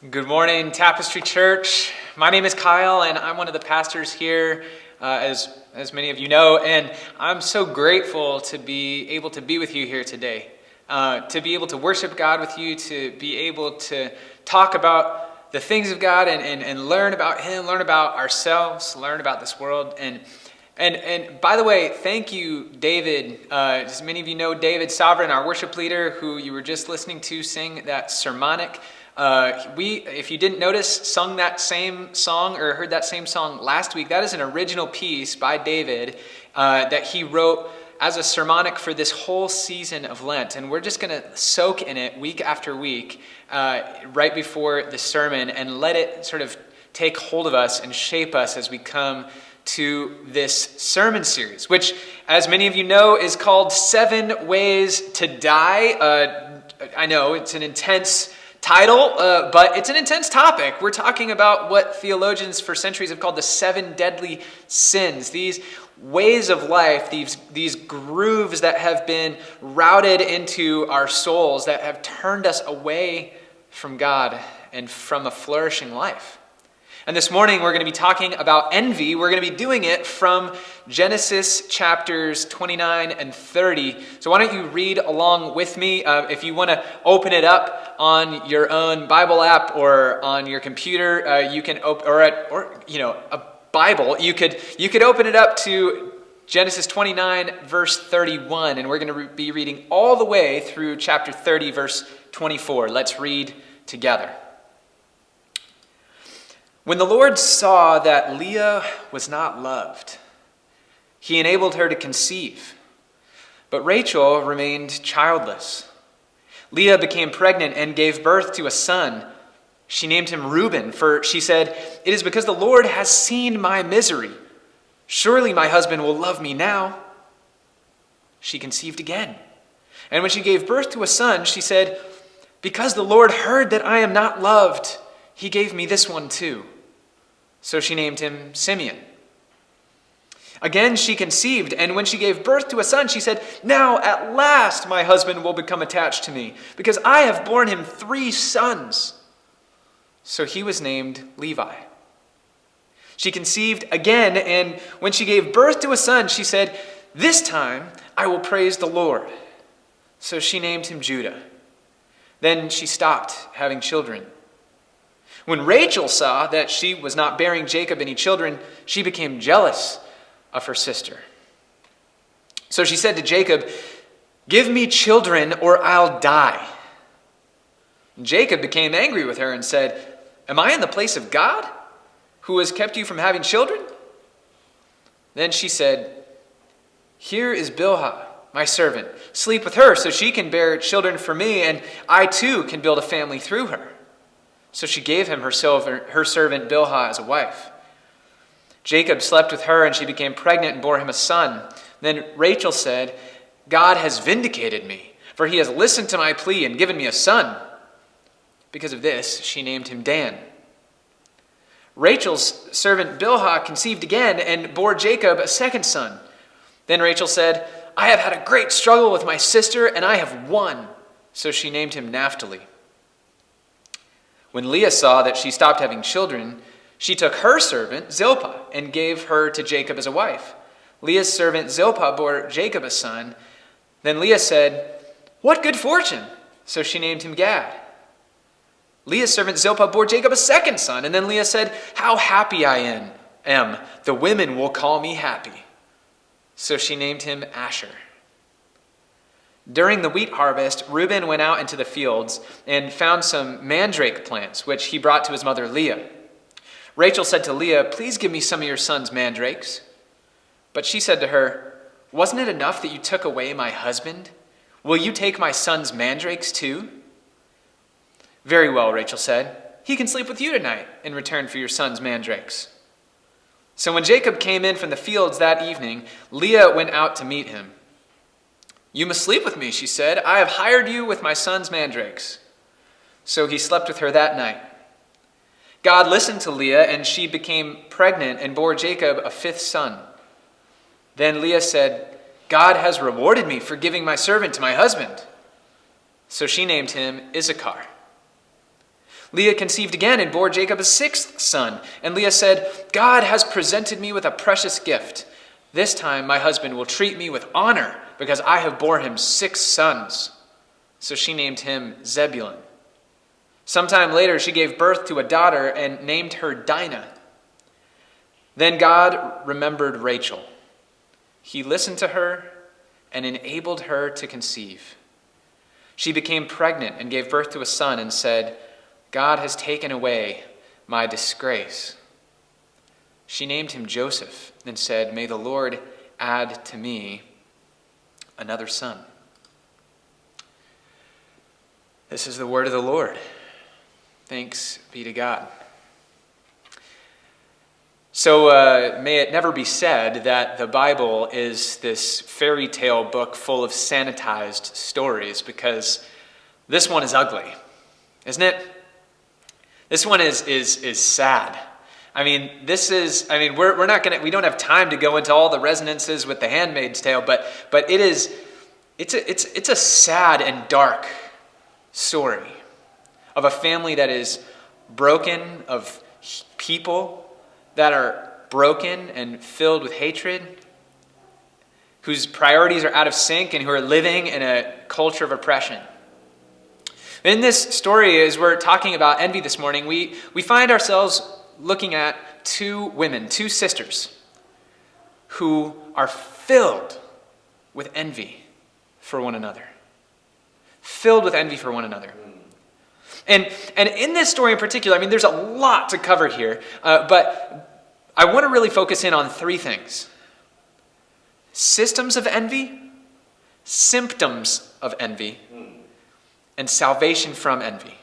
Good morning, Tapestry Church. My name is Kyle, and I'm one of the pastors here, as many of you know, and I'm so grateful to be able to be with you here today, to be able to worship God with you, to be able to talk about the things of God and learn about Him, learn about ourselves, learn about this world. And by the way, thank you, David. As many of you know, David Sovereign, our worship leader, who you were just listening to sing that sermonic. If you didn't notice, sung that same song or heard that same song last week. That is an original piece by David that he wrote as a sermonic for this whole season of Lent. And we're just going to soak in it week after week right before the sermon and let it sort of take hold of us and shape us as we come to this sermon series, which, as many of you know, is called 7 Ways to Die. I know it's an intense title, but it's an intense topic. We're talking about what theologians for centuries have called the 7 deadly sins. These ways of life, these grooves that have been routed into our souls that have turned us away from God and from a flourishing life. And this morning we're going to be talking about envy. We're going to be doing it from Genesis chapters 29 and 30. So why don't you read along with me? If you want to open it up on your own Bible app or on your computer, you can a Bible. You could open it up to Genesis 29 verse 31, and we're going to be reading all the way through chapter 30 verse 24. Let's read together. When the Lord saw that Leah was not loved, He enabled her to conceive, but Rachel remained childless. Leah became pregnant and gave birth to a son. She named him Reuben, for she said, "It is because the Lord has seen my misery. Surely my husband will love me now." She conceived again, and when she gave birth to a son, she said, "Because the Lord heard that I am not loved, He gave me this one too." So she named him Simeon. Again she conceived, and when she gave birth to a son, she said, "Now at last my husband will become attached to me, because I have borne him 3 sons." So he was named Levi. She conceived again, and when she gave birth to a son, she said, "This time I will praise the Lord." So she named him Judah. Then she stopped having children. When Rachel saw that she was not bearing Jacob any children, she became jealous of her sister. So she said to Jacob, "Give me children or I'll die." And Jacob became angry with her and said, "Am I in the place of God, who has kept you from having children?" Then she said, "Here is Bilhah, my servant. Sleep with her so she can bear children for me, and I too can build a family through her." So she gave him her servant Bilhah as a wife. Jacob slept with her, and she became pregnant and bore him a son. Then Rachel said, "God has vindicated me, for he has listened to my plea and given me a son." Because of this, she named him Dan. Rachel's servant Bilhah conceived again and bore Jacob a second son. Then Rachel said, "I have had a great struggle with my sister, and I have won." So she named him Naphtali. When Leah saw that she stopped having children, she took her servant Zilpah and gave her to Jacob as a wife. Leah's servant Zilpah bore Jacob a son. Then Leah said, "What good fortune!" So she named him Gad. Leah's servant Zilpah bore Jacob a second son. And then Leah said, "How happy I am! The women will call me happy." So she named him Asher. During the wheat harvest, Reuben went out into the fields and found some mandrake plants, which he brought to his mother Leah. Rachel said to Leah, "Please give me some of your son's mandrakes." But she said to her, "Wasn't it enough that you took away my husband? Will you take my son's mandrakes too?" "Very well," Rachel said. "He can sleep with you tonight in return for your son's mandrakes." So when Jacob came in from the fields that evening, Leah went out to meet him. "You must sleep with me," she said. "I have hired you with my son's mandrakes." So he slept with her that night. God listened to Leah, and she became pregnant and bore Jacob a 5th son. Then Leah said, "God has rewarded me for giving my servant to my husband." So she named him Issachar. Leah conceived again and bore Jacob a sixth son. And Leah said, God has presented me with a precious gift. This time my husband will treat me with honor because I have bore him 6 sons. So she named him Zebulun. Sometime later she gave birth to a daughter and named her Dinah. Then God remembered Rachel. He listened to her and enabled her to conceive. She became pregnant and gave birth to a son and said, God has taken away my disgrace. She named him Joseph and said, may the Lord add to me another son. This is the word of the Lord. Thanks be to God. So may it never be said that the Bible is this fairy tale book full of sanitized stories, because this one is ugly, isn't it? This one is sad. We're not gonna, we don't have time to go into all the resonances with The Handmaid's Tale, but it's a sad and dark story of a family that is broken, of people that are broken and filled with hatred, whose priorities are out of sync and who are living in a culture of oppression. In this story, as we're talking about envy this morning, we find ourselves looking at 2 women, 2 sisters, who are filled with envy for one another. Filled with envy for one another. And in this story in particular, there's a lot to cover here, but I want to really focus in on 3 things. Systems of envy, symptoms of envy, and salvation from envy.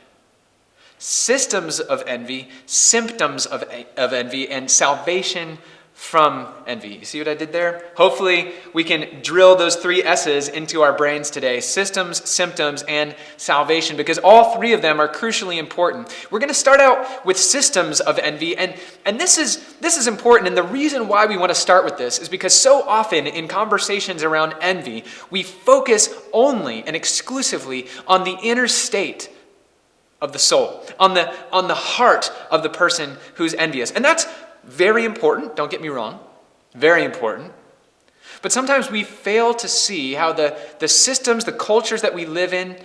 Systems of envy, symptoms of envy, and salvation from envy. You see what I did there? Hopefully we can drill those 3 S's into our brains today. Systems, symptoms, and salvation, because all 3 of them are crucially important. We're going to start out with systems of envy, and this is important, and the reason why we want to start with this is because so often in conversations around envy, we focus only and exclusively on the inner state of the soul, on the heart of the person who's envious. And that's very important, don't get me wrong, very important. But sometimes we fail to see how the systems, the cultures that we live in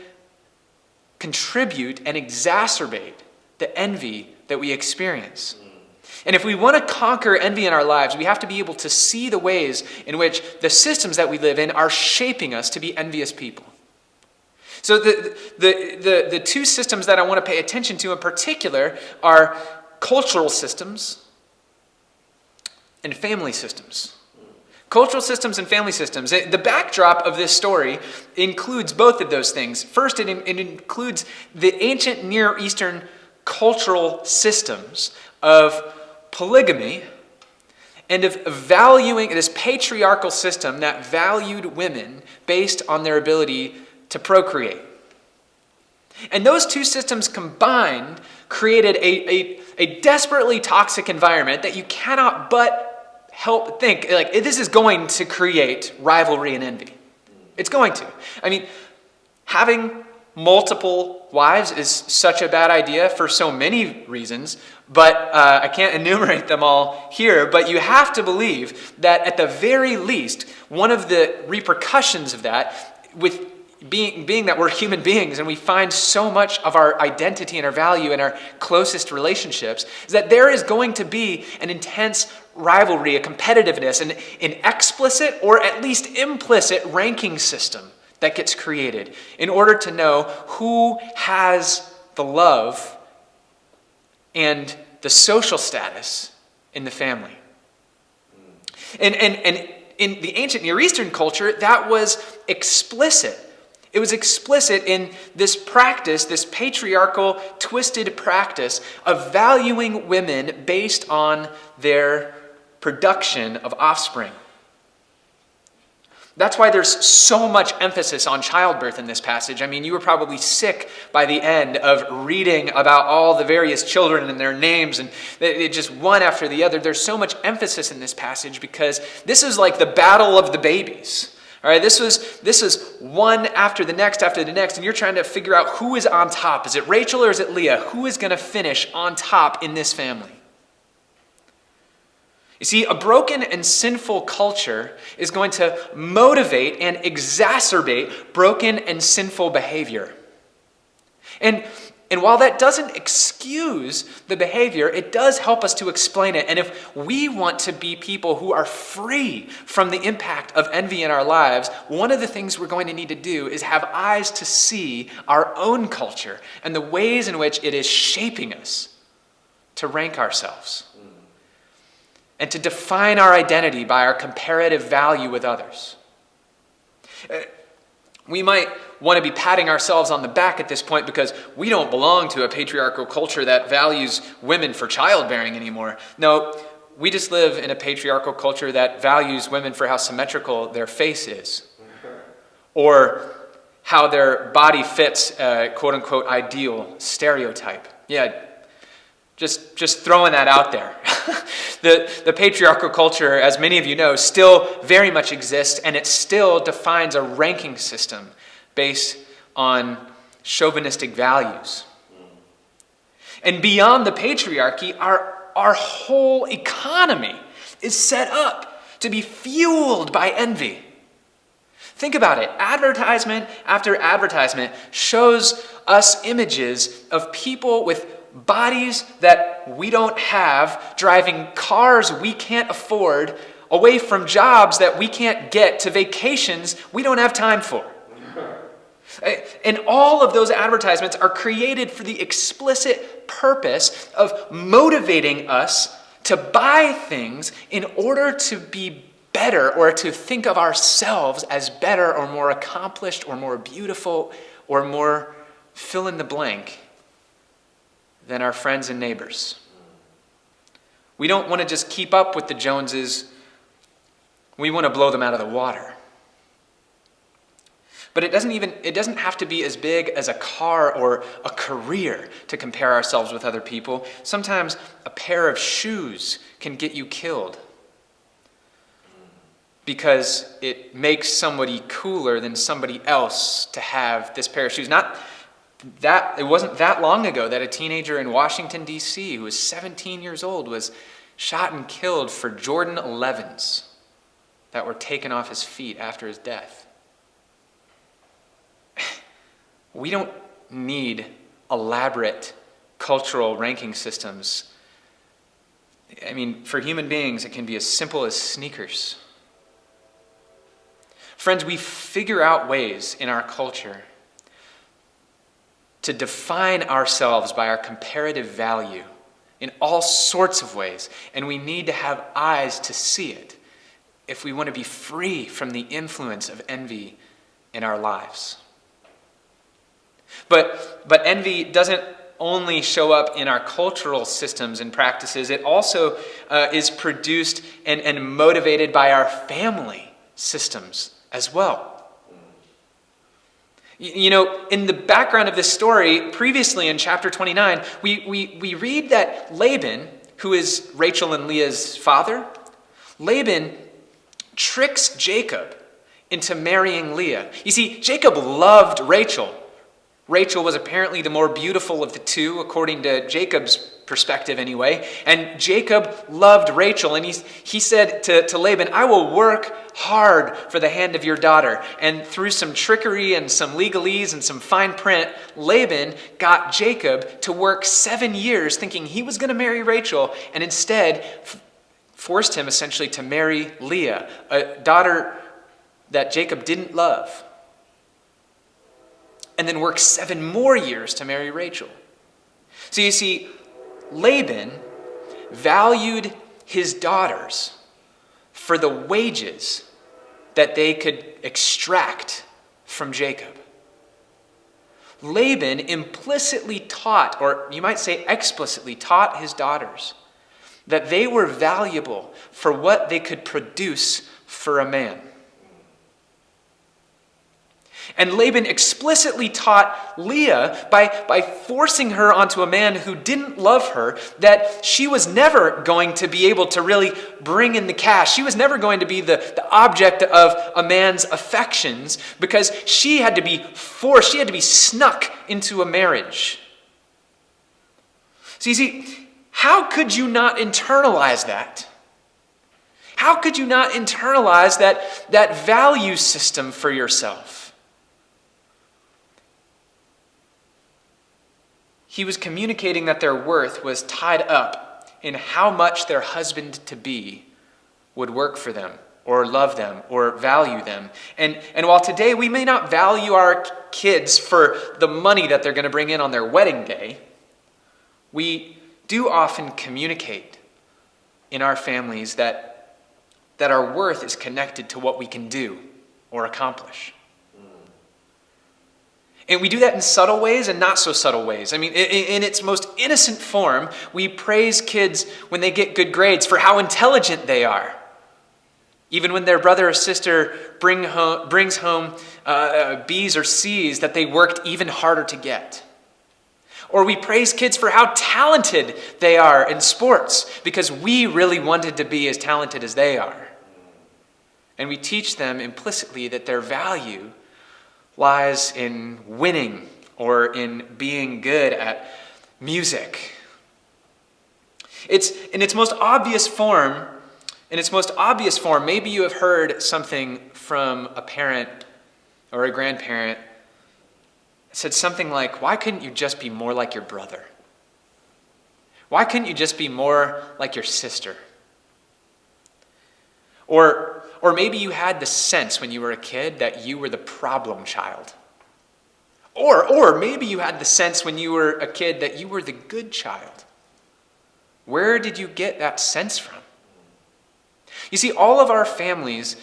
contribute and exacerbate the envy that we experience. And if we want to conquer envy in our lives, we have to be able to see the ways in which the systems that we live in are shaping us to be envious people. So the 2 systems that I want to pay attention to in particular are cultural systems and family systems. Cultural systems and family systems. The backdrop of this story includes both of those things. First, it includes the ancient Near Eastern cultural systems of polygamy and of valuing this patriarchal system that valued women based on their ability to procreate. And those 2 systems combined created a desperately toxic environment that you cannot but help think, like, this is going to create rivalry and envy. It's going to. Having multiple wives is such a bad idea for so many reasons, but I can't enumerate them all here, but you have to believe that at the very least, one of the repercussions of that, with being that we're human beings and we find so much of our identity and our value in our closest relationships, is that there is going to be an intense rivalry, a competitiveness, an explicit or at least implicit ranking system that gets created in order to know who has the love and the social status in the family. And in the ancient Near Eastern culture, that was explicit. It was explicit in this practice, this patriarchal, twisted practice of valuing women based on their production of offspring. That's why there's so much emphasis on childbirth in this passage. You were probably sick by the end of reading about all the various children and their names, and it just one after the other. There's so much emphasis in this passage because this is like the battle of the babies. All right, this is one after the next, and you're trying to figure out who is on top. Is it Rachel or is it Leah? Who is going to finish on top in this family? You see, a broken and sinful culture is going to motivate and exacerbate broken and sinful behavior. And while that doesn't excuse the behavior, it does help us to explain it. And if we want to be people who are free from the impact of envy in our lives, one of the things we're going to need to do is have eyes to see our own culture and the ways in which it is shaping us to rank ourselves and to define our identity by our comparative value with others. We might want to be patting ourselves on the back at this point because we don't belong to a patriarchal culture that values women for childbearing anymore. No, we just live in a patriarchal culture that values women for how symmetrical their face is, or how their body fits a quote-unquote ideal stereotype. Yeah, just throwing that out there. The patriarchal culture, as many of you know, still very much exists, and it still defines a ranking system based on chauvinistic values. And beyond the patriarchy, our whole economy is set up to be fueled by envy. Think about it. Advertisement after advertisement shows us images of people with bodies that we don't have, driving cars we can't afford, away from jobs that we can't get, to vacations we don't have time for. And all of those advertisements are created for the explicit purpose of motivating us to buy things in order to be better, or to think of ourselves as better or more accomplished or more beautiful or more fill in the blank than our friends and neighbors. We don't want to just keep up with the Joneses. We want to blow them out of the water. But it doesn't have to be as big as a car or a career to compare ourselves with other people. Sometimes a pair of shoes can get you killed because it makes somebody cooler than somebody else to have this pair of shoes. It wasn't that long ago that a teenager in Washington, D.C., who was 17 years old, was shot and killed for Jordan 11s that were taken off his feet after his death. We don't need elaborate cultural ranking systems. I mean, for human beings, it can be as simple as sneakers. Friends, we figure out ways in our culture to define ourselves by our comparative value in all sorts of ways, and we need to have eyes to see it if we want to be free from the influence of envy in our lives. But envy doesn't only show up in our cultural systems and practices. It also is produced and motivated by our family systems as well. You know, in the background of this story, previously in chapter 29, we read that Laban, who is Rachel and Leah's father, Laban tricks Jacob into marrying Leah. You see, Jacob loved Rachel. Rachel was apparently the more beautiful of the two, according to Jacob's perspective anyway. And Jacob loved Rachel, and he said to Laban, "I will work hard for the hand of your daughter." And through some trickery and some legalese and some fine print, Laban got Jacob to work 7 years thinking he was going to marry Rachel, and instead forced him essentially to marry Leah, a daughter that Jacob didn't love. And then work 7 more years to marry Rachel. So you see, Laban valued his daughters for the wages that they could extract from Jacob. Laban implicitly taught, or you might say explicitly taught his daughters that they were valuable for what they could produce for a man. And Laban explicitly taught Leah by forcing her onto a man who didn't love her that she was never going to be able to really bring in the cash. She was never going to be the object of a man's affections because she had to be forced, she had to be snuck into a marriage. So you see, how could you not internalize that? How could you not internalize that value system for yourself? He was communicating that their worth was tied up in how much their husband-to-be would work for them or love them or value them. And while today we may not value our kids for the money that they're going to bring in on their wedding day, we do often communicate in our families that our worth is connected to what we can do or accomplish. And we do that in subtle ways and not so subtle ways. I mean, in its most innocent form, we praise kids when they get good grades for how intelligent they are. Even when their brother or sister brings home B's or C's that they worked even harder to get. Or we praise kids for how talented they are in sports because we really wanted to be as talented as they are. And we teach them implicitly that their value lies in winning or in being good at music. It's in its most obvious form, maybe you have heard something from a parent or a grandparent that said something like, "Why couldn't you just be more like your brother? Why couldn't you just be more like your sister?" Or maybe you had the sense when you were a kid that you were the problem child. Or maybe you had the sense when you were a kid that you were the good child. Where did you get that sense from? You see, all of our families,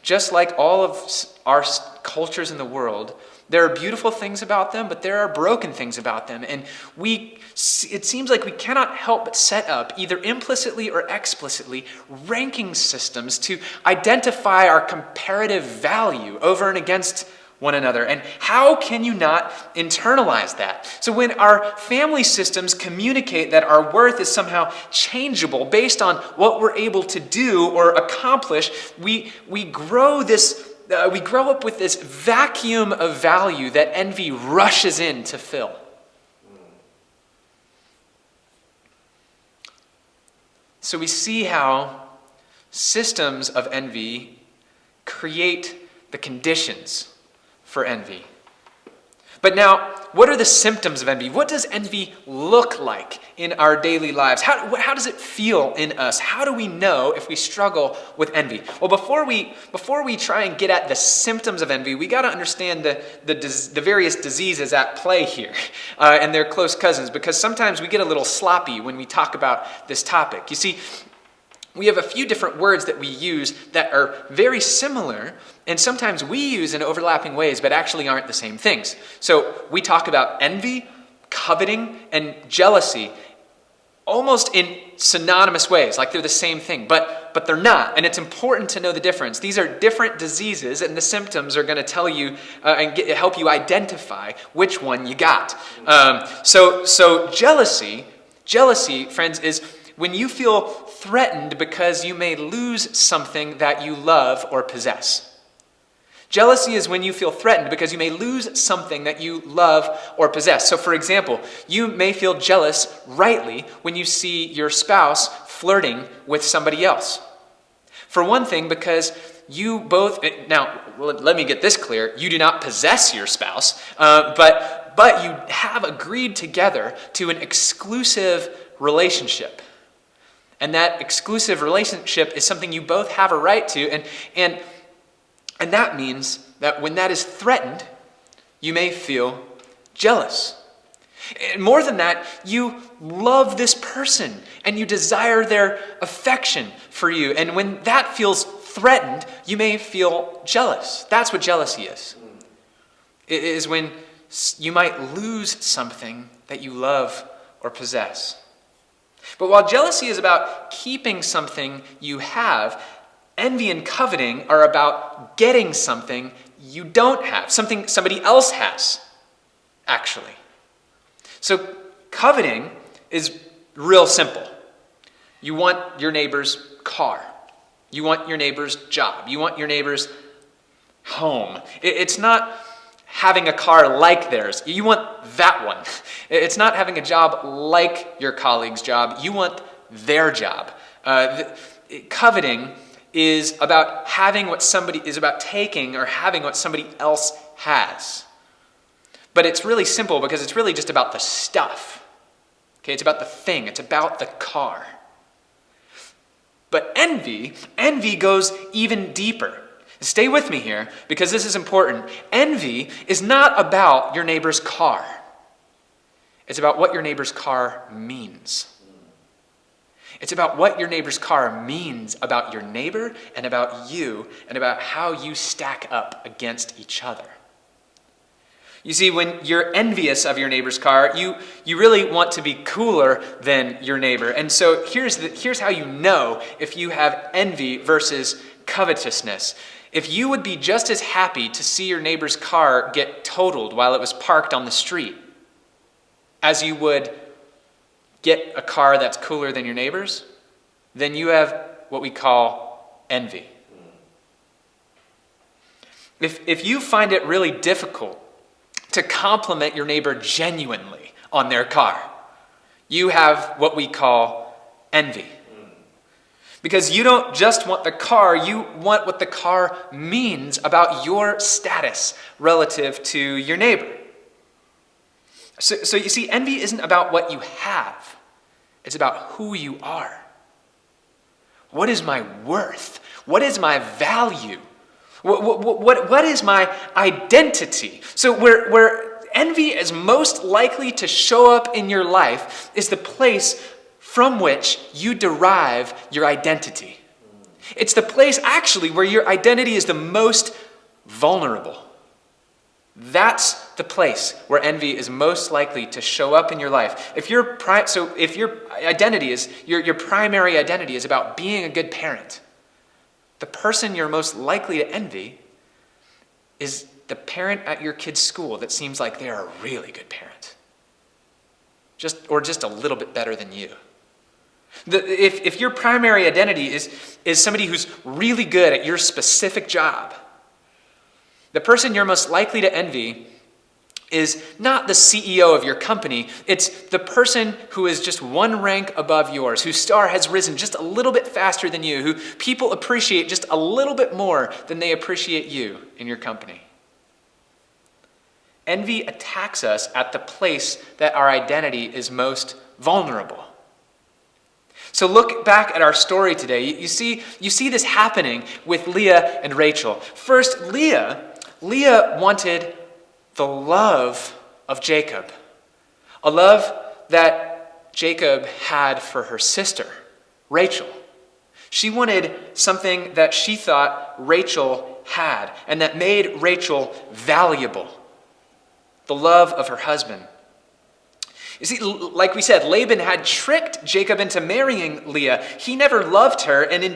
just like all of our cultures in the world, there are beautiful things about them, but there are broken things about them. And it seems like we cannot help but set up, either implicitly or explicitly, ranking systems to identify our comparative value over and against one another. And how can you not internalize that? So when our family systems communicate that our worth is somehow changeable based on what we're able to do or accomplish, we grow up with this vacuum of value that envy rushes in to fill. So we see how systems of envy create the conditions for envy. But now, what are the symptoms of envy? What does envy look like in our daily lives? How does it feel in us? How do we know if we struggle with envy? Well, before we try and get at the symptoms of envy, we got to understand the various diseases at play here and their close cousins, because sometimes we get a little sloppy when we talk about this topic. You see, we have a few different words that we use that are very similar, and sometimes we use in overlapping ways, but actually aren't the same things. So we talk about envy, coveting, and jealousy almost in synonymous ways, like they're the same thing, but they're not, and it's important to know the difference. These are different diseases, and the symptoms are going to tell you and help you identify which one you got. So jealousy, friends, is when you feel threatened because you may lose something that you love or possess. Jealousy is when you feel threatened because you may lose something that you love or possess. So for example, you may feel jealous rightly when you see your spouse flirting with somebody else. For one thing, because you both, now let me get this clear, you do not possess your spouse, but you have agreed together to an exclusive relationship. And that exclusive relationship is something you both have a right to, and that means that when that is threatened, you may feel jealous. And more than that, you love this person and you desire their affection for you. And when that feels threatened, you may feel jealous. That's what jealousy is. It is when you might lose something that you love or possess. But while jealousy is about keeping something you have, envy and coveting are about getting something you don't have, something somebody else has, actually. So coveting is real simple. You want your neighbor's car. You want your neighbor's job. You want your neighbor's home. It's not having a car like theirs. You want that one. It's not having a job like your colleague's job. You want their job. Coveting is about taking or having what somebody else has. But it's really simple because it's really just about the stuff. Okay, it's about the thing. It's about the car. But envy goes even deeper. Stay with me here because this is important. Envy is not about your neighbor's car. It's about what your neighbor's car means. It's about what your neighbor's car means about your neighbor and about you and about how you stack up against each other. You see, when you're envious of your neighbor's car, you really want to be cooler than your neighbor. And so here's how you know if you have envy versus covetousness. If you would be just as happy to see your neighbor's car get totaled while it was parked on the street as you would get a car that's cooler than your neighbor's, then you have what we call envy. If you find it really difficult to compliment your neighbor genuinely on their car, you have what we call envy. Because you don't just want the car, you want what the car means about your status relative to your neighbor. So you see, envy isn't about what you have. It's about who you are. What is my worth? What is my value? What is my identity? So where envy is most likely to show up in your life is the place from which you derive your identity. It's the place actually where your identity is the most vulnerable. That's the place where envy is most likely to show up in your life. If your identity is your primary identity is about being a good parent, the person you're most likely to envy is the parent at your kid's school that seems like they're a really good parent. Just a little bit better than you. If your primary identity is somebody who's really good at your specific job, the person you're most likely to envy is not the CEO of your company. It's the person who is just one rank above yours, whose star has risen just a little bit faster than you, who people appreciate just a little bit more than they appreciate you in your company. Envy attacks us at the place that our identity is most vulnerable. So look back at our story today. You see this happening with Leah and Rachel. First, Leah wanted the love of Jacob, a love that Jacob had for her sister, Rachel. She wanted something that she thought Rachel had and that made Rachel valuable, the love of her husband. You see, like we said, Laban had tricked Jacob into marrying Leah. He never loved her, and in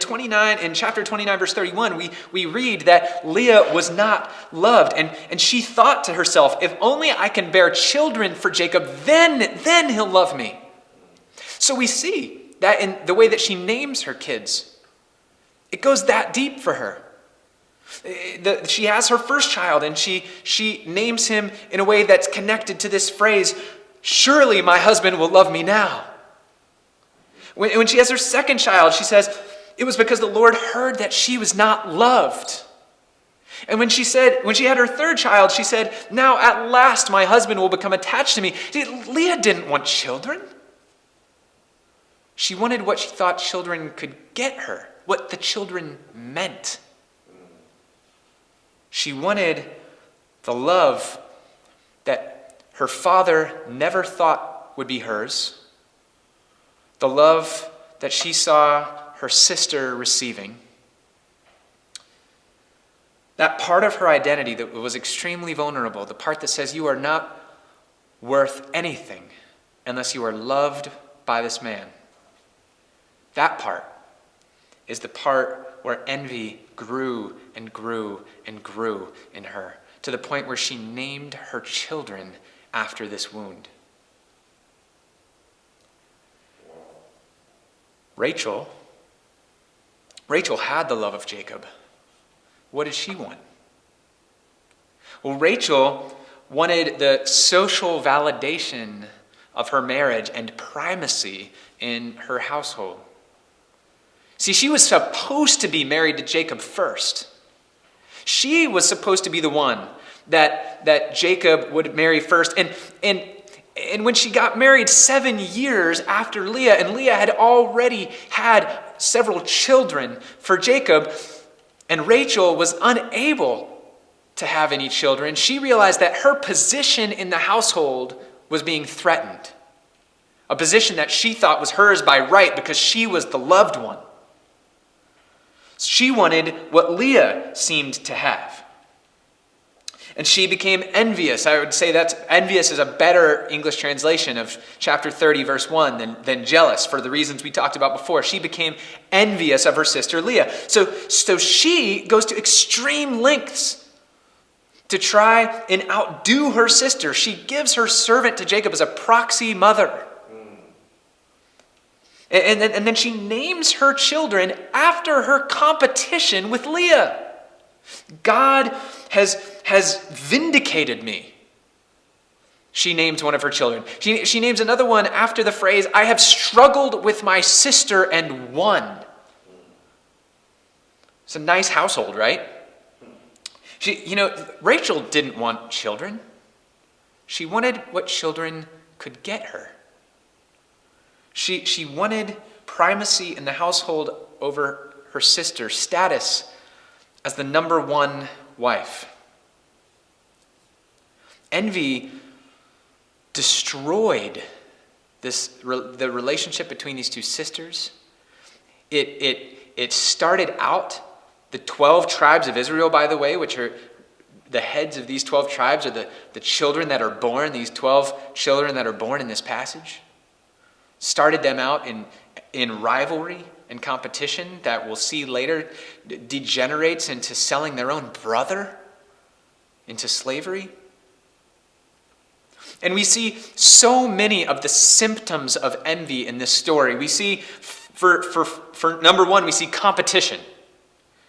chapter 29, verse 31, we read that Leah was not loved, and she thought to herself, if only I can bear children for Jacob, then he'll love me. So we see that in the way that she names her kids. It goes that deep for her. She has her first child, and she names him in a way that's connected to this phrase, surely my husband will love me now. When she has her second child, she says, it was because the Lord heard that she was not loved. And when she had her third child, she said, now at last my husband will become attached to me. See, Leah didn't want children. She wanted what she thought children could get her, what the children meant. She wanted the love that her father never thought would be hers, the love that she saw her sister receiving, that part of her identity that was extremely vulnerable, the part that says you are not worth anything unless you are loved by this man. That part is the part where envy grew and grew and grew in her, to the point where she named her children after this wound. Rachel had the love of Jacob. What did she want? Well, Rachel wanted the social validation of her marriage and primacy in her household. See, she was supposed to be married to Jacob first. She was supposed to be the one that Jacob would marry first. And when she got married 7 years after Leah, and Leah had already had several children for Jacob, and Rachel was unable to have any children, she realized that her position in the household was being threatened. A position that she thought was hers by right because she was the loved one. She wanted what Leah seemed to have. And she became envious. I would say that envious is a better English translation of chapter 30, verse 1 than jealous, for the reasons we talked about before. She became envious of her sister Leah. So she goes to extreme lengths to try and outdo her sister. She gives her servant to Jacob as a proxy mother. And then she names her children after her competition with Leah. God has vindicated me. She names one of her children. She names another one after the phrase, I have struggled with my sister and won. It's a nice household, right? Rachel didn't want children. She wanted what children could get her. She wanted primacy in the household over her sister, status as the number one wife. Envy destroyed the relationship between these two sisters. It started out the 12 tribes of Israel, by the way, which are the heads of these 12 tribes, are the children that are born, these 12 children that are born in this passage. Started them out in rivalry and competition that we'll see later degenerates into selling their own brother into slavery. And we see so many of the symptoms of envy in this story. We see, for number one, we see competition.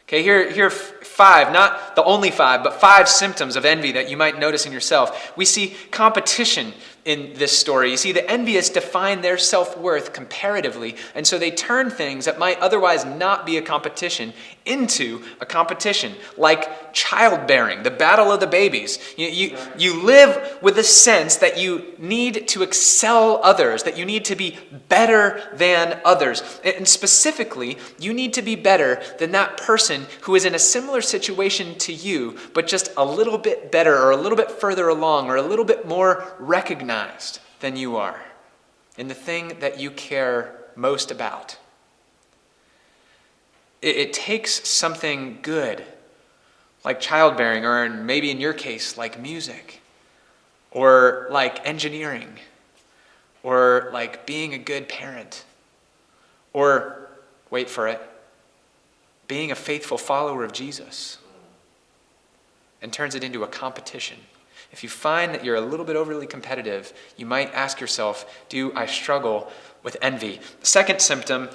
Okay, here are 5, not the only 5, but 5 symptoms of envy that you might notice in yourself. We see competition in this story. You see, the envious define their self-worth comparatively, and so they turn things that might otherwise not be a competition into a competition, like childbearing, the battle of the babies. You live with a sense that you need to excel others, that you need to be better than others. And specifically, you need to be better than that person who is in a similar situation to you, but just a little bit better or a little bit further along or a little bit more recognized than you are in the thing that you care most about. It takes something good, like childbearing, or maybe in your case, like music, or like engineering, or like being a good parent, or, wait for it, being a faithful follower of Jesus, and turns it into a competition. If you find that you're a little bit overly competitive, you might ask yourself, do I struggle with envy? Second symptom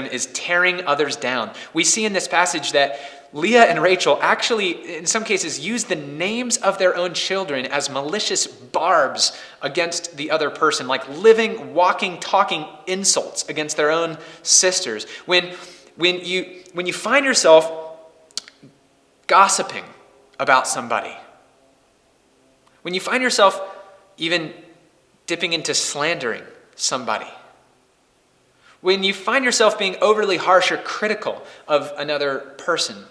is tearing others down. We see in this passage that Leah and Rachel actually, in some cases, use the names of their own children as malicious barbs against the other person, like living, walking, talking insults against their own sisters. When you find yourself gossiping about somebody, when you find yourself even dipping into slandering somebody, when you find yourself being overly harsh or critical of another person,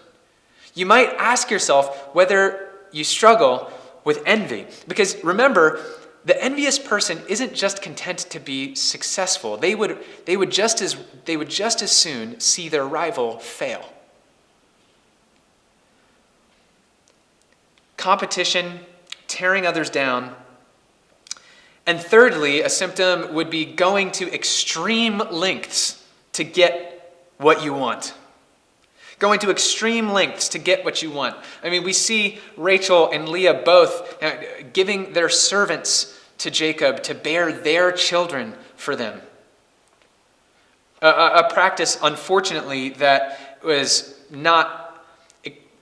you might ask yourself whether you struggle with envy. Because remember, the envious person isn't just content to be successful. They would just as soon see their rival fail. Competition, tearing others down. And thirdly, a symptom would be going to extreme lengths to get what you want. Going to extreme lengths to get what you want. I mean, we see Rachel and Leah both giving their servants to Jacob to bear their children for them. A practice, unfortunately, that was not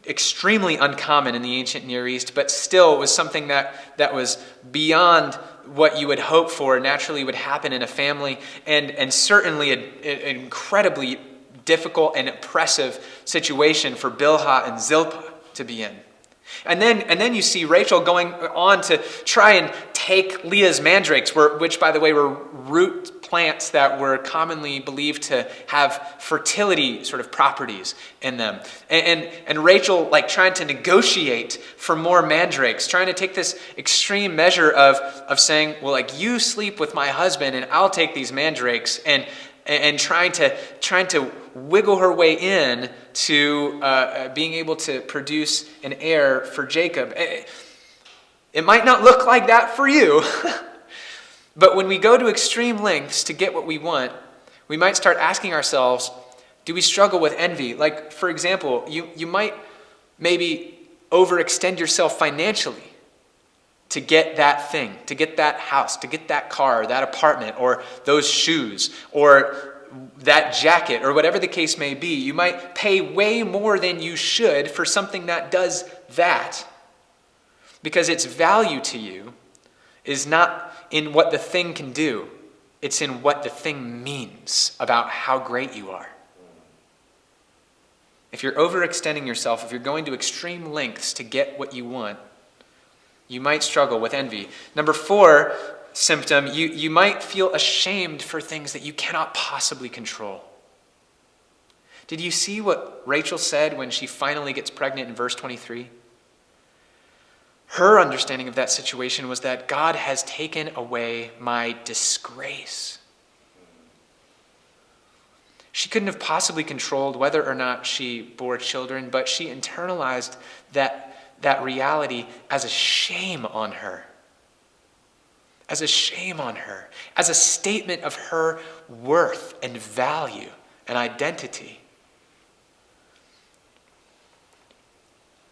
extremely uncommon in the ancient Near East, but still was something that was beyond what you would hope for naturally would happen in a family, and certainly an incredibly difficult and oppressive situation for Bilhah and Zilpah to be in. And then you see Rachel going on to try and take Leah's mandrakes, which, by the way, were root plants that were commonly believed to have fertility sort of properties in them. And Rachel, like, trying to negotiate for more mandrakes, trying to take this extreme measure of saying, well, like, you sleep with my husband and I'll take these mandrakes, and trying to wiggle her way in to being able to produce an heir for Jacob. It might not look like that for you, but when we go to extreme lengths to get what we want, we might start asking ourselves, do we struggle with envy? Like, for example, you might maybe overextend yourself financially to get that thing, to get that house, to get that car, that apartment, or those shoes, or that jacket, or whatever the case may be. You might pay way more than you should for something that does that, because its value to you is not in what the thing can do. It's in what the thing means about how great you are. If you're overextending yourself, if you're going to extreme lengths to get what you want, you might struggle with envy. Number 4 symptom, you might feel ashamed for things that you cannot possibly control. Did you see what Rachel said when she finally gets pregnant in verse 23? Her understanding of that situation was that God has taken away my disgrace. She couldn't have possibly controlled whether or not she bore children, but she internalized that reality as a shame on her. As a shame on her. As a statement of her worth and value and identity.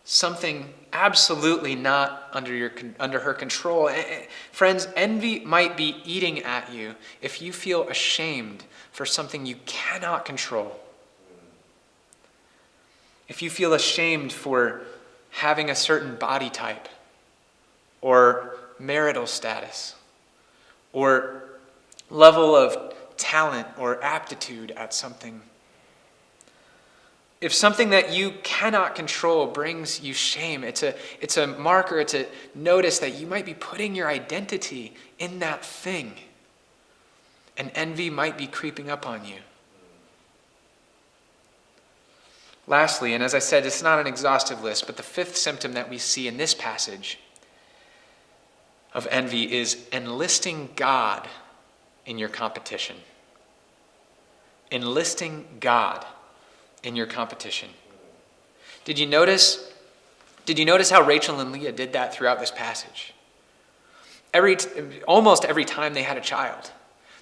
Something absolutely not under her control. Friends, envy might be eating at you if you feel ashamed for something you cannot control. If you feel ashamed for having a certain body type, or marital status, or level of talent or aptitude at something. If something that you cannot control brings you shame, it's a marker, it's a notice that you might be putting your identity in that thing. And envy might be creeping up on you. Lastly, and as I said, it's not an exhaustive list, but the 5th symptom that we see in this passage of envy is enlisting God in your competition. Enlisting God in your competition. Did you notice how Rachel and Leah did that throughout this passage? Almost every time they had a child,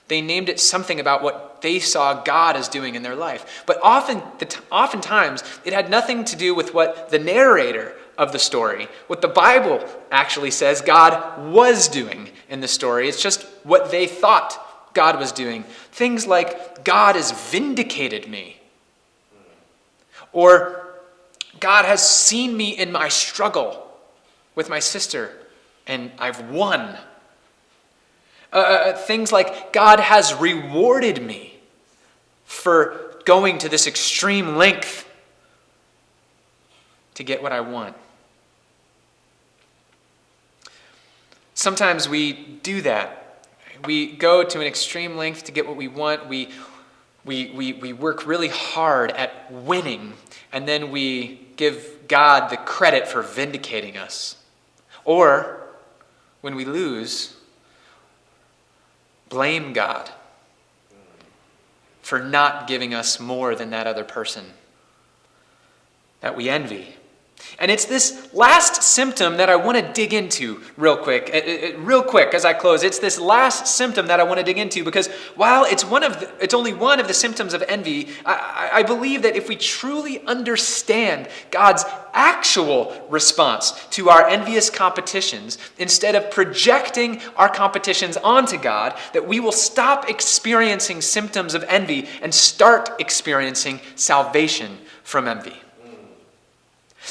they named it something about what they saw God as doing in their life. But oftentimes, it had nothing to do with what the narrator of the story, what the Bible actually says God was doing in the story. It's just what they thought God was doing. Things like, God has vindicated me. Or, God has seen me in my struggle with my sister, and I've won. Things like, God has rewarded me for going to this extreme length to get what I want. Sometimes we do that. We go to an extreme length to get what we want. We work really hard at winning, and then we give God the credit for vindicating us. Or, when we lose, blame God for not giving us more than that other person that we envy. And it's this last symptom that I want to dig into real quick. Real quick as I close, it's this last symptom that I want to dig into because while it's only one of the symptoms of envy, I believe that if we truly understand God's actual response to our envious competitions, instead of projecting our competitions onto God, that we will stop experiencing symptoms of envy and start experiencing salvation from envy.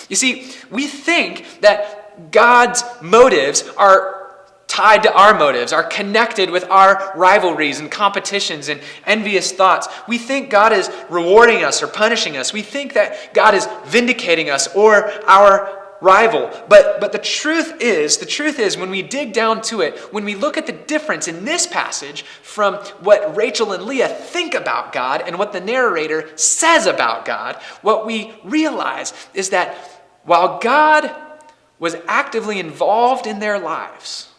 You see, we think that God's motives are tied to our motives, are connected with our rivalries and competitions and envious thoughts. We think God is rewarding us or punishing us. We think that God is vindicating us or our rival. But the truth is, when we dig down to it, when we look at the difference in this passage from what Rachel and Leah think about God and what the narrator says about God, what we realize is that while God was actively involved in their lives,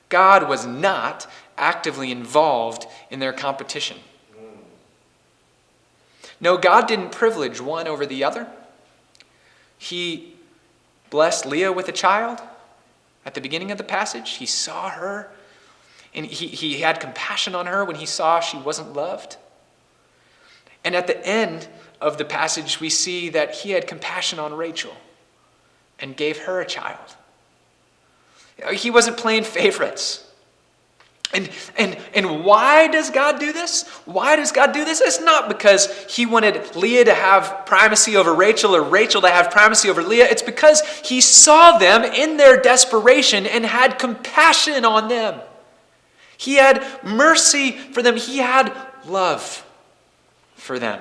God was not actively involved in their competition. No, God didn't privilege one over the other. He blessed Leah with a child at the beginning of the passage. He saw her, and he had compassion on her when he saw she wasn't loved. And at the end of the passage, we see that he had compassion on Rachel and gave her a child. He wasn't playing favorites. And why does God do this? Why does God do this? It's not because he wanted Leah to have primacy over Rachel or Rachel to have primacy over Leah. It's because he saw them in their desperation and had compassion on them. He had mercy for them. He had love for them.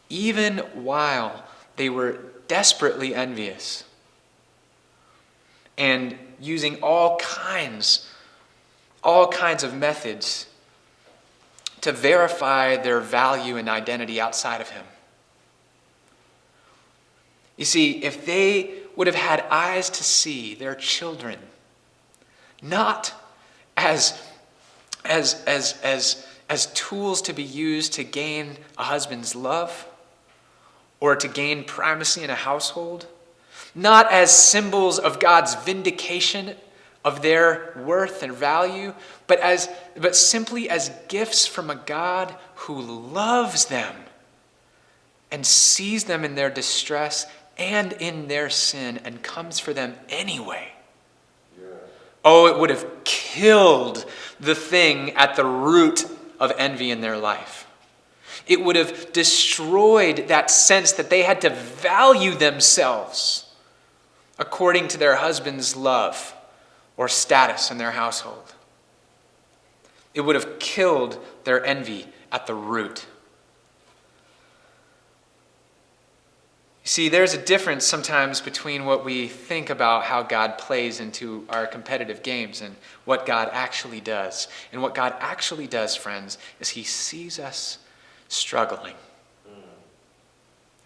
Even while they were desperately envious and using all kinds of methods to verify their value and identity outside of him. You see, if they would have had eyes to see their children, not as tools to be used to gain a husband's love or to gain primacy in a household, not as symbols of God's vindication of their worth and value, but simply as gifts from a God who loves them and sees them in their distress and in their sin and comes for them anyway. Yeah. Oh, it would have killed the thing at the root of envy in their life. It would have destroyed that sense that they had to value themselves according to their husband's love or status in their household. It would have killed their envy at the root. You see, there's a difference sometimes between what we think about how God plays into our competitive games and what God actually does. And what God actually does, friends, is he sees us struggling.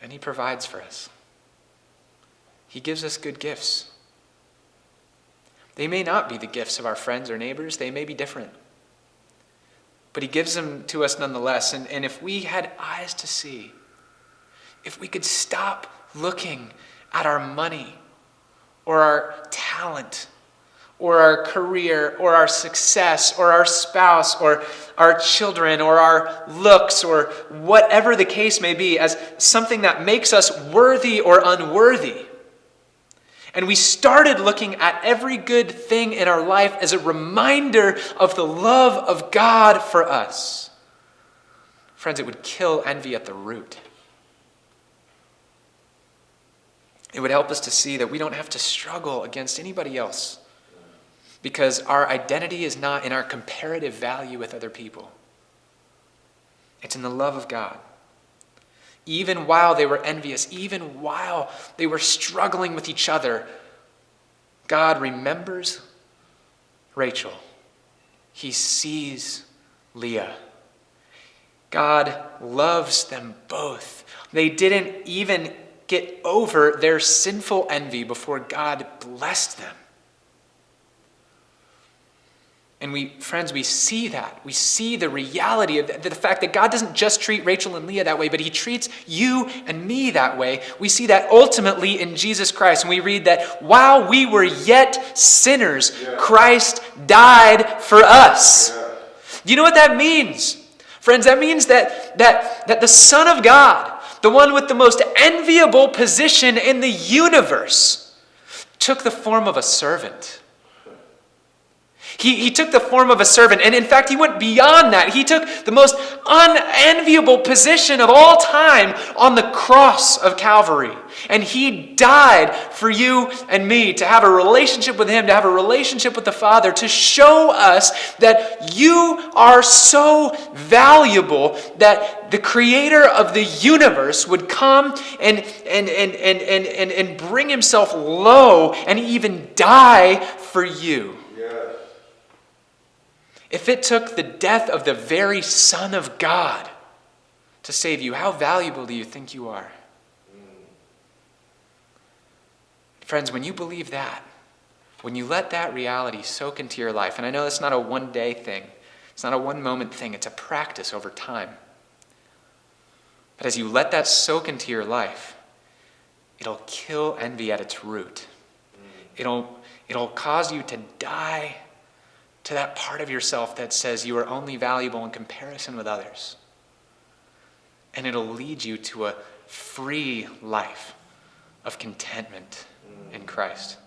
And he provides for us. He gives us good gifts. They may not be the gifts of our friends or neighbors. They may be different. But he gives them to us nonetheless. And if we had eyes to see, if we could stop looking at our money or our talent or our career or our success or our spouse or our children or our looks or whatever the case may be as something that makes us worthy or unworthy, and we started looking at every good thing in our life as a reminder of the love of God for us, friends, it would kill envy at the root. It would help us to see that we don't have to struggle against anybody else because our identity is not in our comparative value with other people. It's in the love of God. Even while they were envious, even while they were struggling with each other, God remembers Rachel. He sees Leah. God loves them both. They didn't even get over their sinful envy before God blessed them. And friends, we see that. We see the reality of the fact that God doesn't just treat Rachel and Leah that way, but he treats you and me that way. We see that ultimately in Jesus Christ. And we read that while we were yet sinners, Christ died for us. Do you know what that means? Friends, that means that the Son of God, the one with the most enviable position in the universe, took the form of a servant. He took the form of a servant, and in fact, he went beyond that. He took the most unenviable position of all time on the cross of Calvary. And he died for you and me, to have a relationship with him, to have a relationship with the Father, to show us that you are so valuable that the creator of the universe would come and bring himself low and even die for you. If it took the death of the very Son of God to save you, how valuable do you think you are? Friends, when you believe that, when you let that reality soak into your life, and I know it's not a one-day thing, it's not a one-moment thing, it's a practice over time. But as you let that soak into your life, it'll kill envy at its root. It'll cause you to die to that part of yourself that says you are only valuable in comparison with others. And it'll lead you to a free life of contentment in Christ.